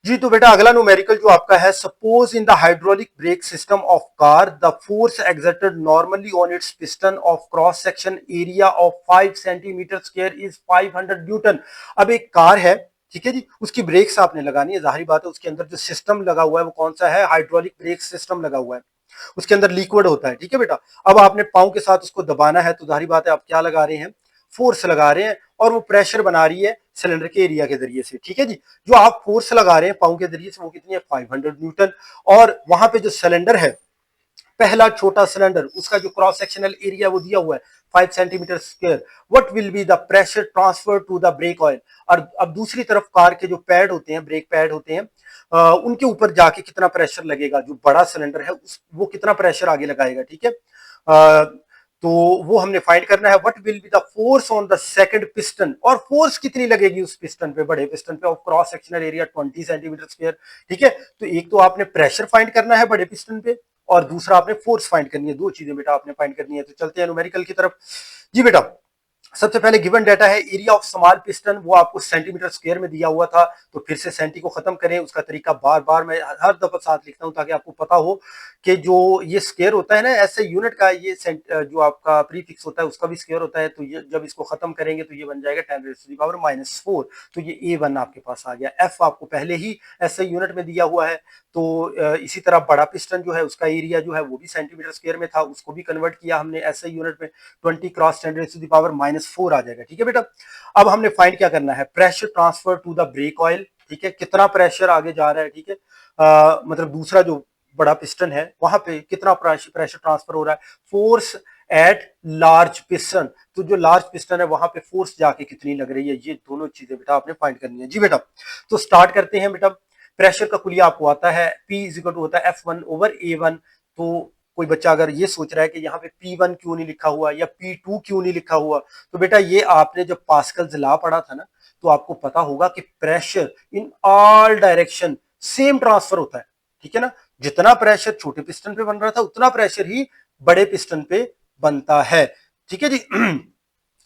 जी तो बेटा अगला न्यूमेरिकल जो आपका है, suppose in the hydraulic brake system of car the force exerted normally on it's piston of cross section area of 5 centimetre square is 500 Newton. अब एक car है, ठीक है जी, उसकी ब्रेक्स आपने लगानी है, जाहिर बात है उसके अंदर जो सिस्टम लगा हुआ है वो कौन सा है, हाइड्रोलिक ब्रेक सिस्टम लगा हुआ है, उसके अंदर लिक्विड होता है, ठीक है बेटा। अब आपने पांव के साथ उसको दबाना है, तो जाहिर बात है आप क्या लगा रहे हैं, फोर्स लगा रहे हैं, और वो प्रेशर बना रही है सिलेंडर के एरिया के जरिए से, ठीक है जी। जो आप फोर्स लगा रहे हैं पांव के जरिए से वो कितनी है, 500 न्यूटन। और वहां पे जो सिलेंडर है, पहला छोटा सिलेंडर, उसका जो क्रॉस सेक्शनल एरिया वो दिया हुआ है 5 centimetre square, what will be the pressure transfer to the brake oil. और अब दूसरी तरफ कार के जो पैड होते हैं, ब्रेक पैड होते हैं, उनके ऊपर जाके कितना प्रेशर लगेगा, जो बड़ा सिलेंडर है वो कितना प्रेशर आगे लगाएगा, ठीक है। तो वो हमने फाइंड करना है, what will be the force on the second piston, और फोर्स कितनी लगेगी उस पिस्टन पे, बड़े पिस्टन पे, of cross sectional area 20 centimetre square, ठीक है। तो एक तो आपने प्रेशर फाइंड करना है बड़े पिस्टन पे, और दूसरा आपने फोर्स फाइंड करनी है, दो चीजें बेटा आपने फाइंड करनी है। तो चलते हैं न्यूमेरिकल की तरफ। जी बेटा, सबसे पहले गिवन डाटा है एरिया ऑफ स्मॉल पिस्टन, वो आपको सेंटीमीटर स्क्वायर में दिया हुआ था, तो फिर से सेंटी को खत्म करें, उसका तरीका बार बार मैं हर दफा साथ लिखता हूं ताकि आपको पता हो कि जो ये स्क्वायर होता है ना, ऐसे यूनिट का ये जो आपका प्रीफिक्स होता है उसका भी स्क्वायर होता है, तो ये जब इसको खत्म करेंगे तो ये बन जाएगा 10⁻⁻⁴। तो ये A1 आपके पास आ गया। F आपको पहले ही ऐसे यूनिट में दिया हुआ है, तो इसी तरह बड़ा पिस्टन जो है उसका एरिया जो है वो भी सेंटीमीटर स्क्वायर में था, उसको भी कन्वर्ट किया हमने ऐसे यूनिट में, 20 क्रॉस 10⁻⁻⁴ आ जाएगा, ठीक है बेटा। अब हमने फाइंड क्या करना है, pressure transfer to the brake oil, ठीक है, कितना प्रेशर आगे जा रहा है, ठीक है। मतलब दूसरा जो बड़ा पिस्टन है वहां पे कितना प्रेशर ट्रांसफर हो रहा है, फोर्स एट लार्ज पिस्टन, तो जो लार्ज पिस्टन है वहां पे फोर्स जाके कितनी लग रही है, ये दोनों चीजें बेटा आपने फाइंड करनी है। जी बेटा, तो स्टार्ट करते हैं बेटा। प्रेशर का कुलिया आपको आता है, P इक्वल टू होता है F1/A1। तो कोई बच्चा अगर ये सोच रहा है कि यहाँ पे P1 क्यों नहीं लिखा हुआ या P2 क्यों नहीं लिखा हुआ, तो बेटा ये आपने जब पास्कल्स लॉ पढ़ा था ना, तो आपको पता होगा कि pressure in all direction same transfer होता है, ठीक है ना। जितना प्रेशर छोटे पिस्टन पे बन रहा था उतना प्रेशर ही बड़े पिस्टन पे बनता है, ठीक है जी।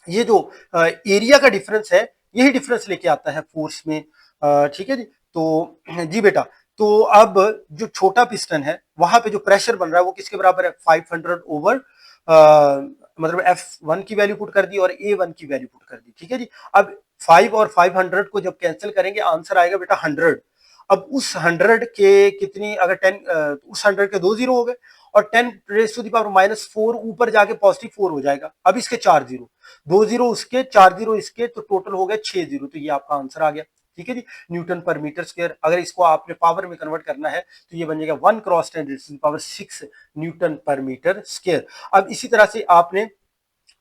ये जो एरिया का डिफरेंस है, यही डिफरेंस लेके आता है फोर्स में, ठीक है जी। तो जी बेटा, तो अब जो छोटा पिस्टन है वहां पे जो प्रेशर बन रहा है वो किसके बराबर है, 500 ओवर, मतलब F1 की वैल्यू पुट कर दी और A1 की वैल्यू पुट कर दी, ठीक है जी। अब 5 और 500 को जब कैंसिल करेंगे आंसर आएगा बेटा 100। अब उस 100 के कितनी, अगर 10, उस 100 के 2 जीरो हो गए, और 10⁻⁻⁴ ऊपर जाके +4 हो जाएगा। अब इसके 4 जीरो, 2 जीरो उसके, 4 जीरो इसके, तो टोटल हो गया 6 जीरो, तो ये आपका आंसर आ गया, ठीक है जी, न्यूटन पर मीटर स्क्वायर। अगर इसको आपने पावर में कन्वर्ट करना है तो ये बन जाएगा 1 क्रॉस 10⁻⁶ न्यूटन पर मीटर स्क्वायर। अब इसी तरह से आपने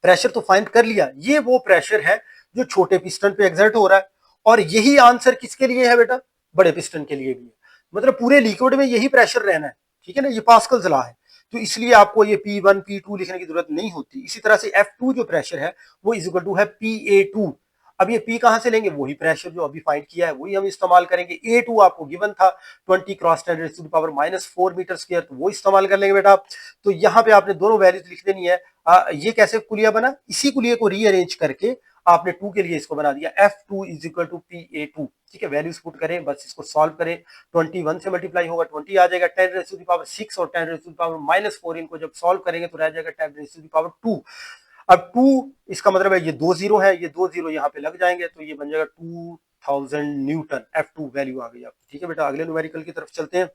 प्रेशर तो फाइंड कर लिया, ये वो प्रेशर है जो छोटे पिस्टन पे एग्जर्ट हो रहा है, और यही आंसर किसके लिए है बेटा, बड़े पिस्टन के लिए भी है। मतलब पूरे लिक्विड में यही प्रेशर रहना है, ठीक है ना, ये पास्कल्स लॉ है, तो इसलिए आपको ये P1 P2 लिखने की जरूरत नहीं होती। इसी तरह से F2 जो प्रेशर है वो इज इक्वल टू है PA2। अब ये P कहां से लेंगे, वही प्रेशर जो अभी फाइंड किया है वही हम इस्तेमाल करेंगे। A2 आपको गिवन था 20 क्रॉस 10⁻⁻⁴ मीटर स्क्वायर, तो वो इस्तेमाल कर लेंगे बेटा। तो यहाँ पे आपने दोनों वैल्यूज लिख देनी है। ये कैसे कुलिया बना, इसी कुलिये को रीअरेंज करके आपने 2 के लिए इसको बना दिया, F2 is equal to PA2, ठीक है। वैल्यूज पुट करें, बस इसको सॉल्व करें, 21 से मल्टीप्लाई होगा 20 आ जाएगा, 10⁻⁶ और 10⁻⁻⁴ इनको जब सॉल्व करेंगे तो रह जाएगा 10⁻²। अब 2 इसका मतलब है ये 2 जीरो है, ये 2 जीरो यहाँ पे लग जाएंगे, तो ये बन जाएगा 2000 न्यूटन। F2 वैल्यू आ गई आपकी, ठीक है बेटा। अगले न्यूमेरिकल की तरफ चलते हैं।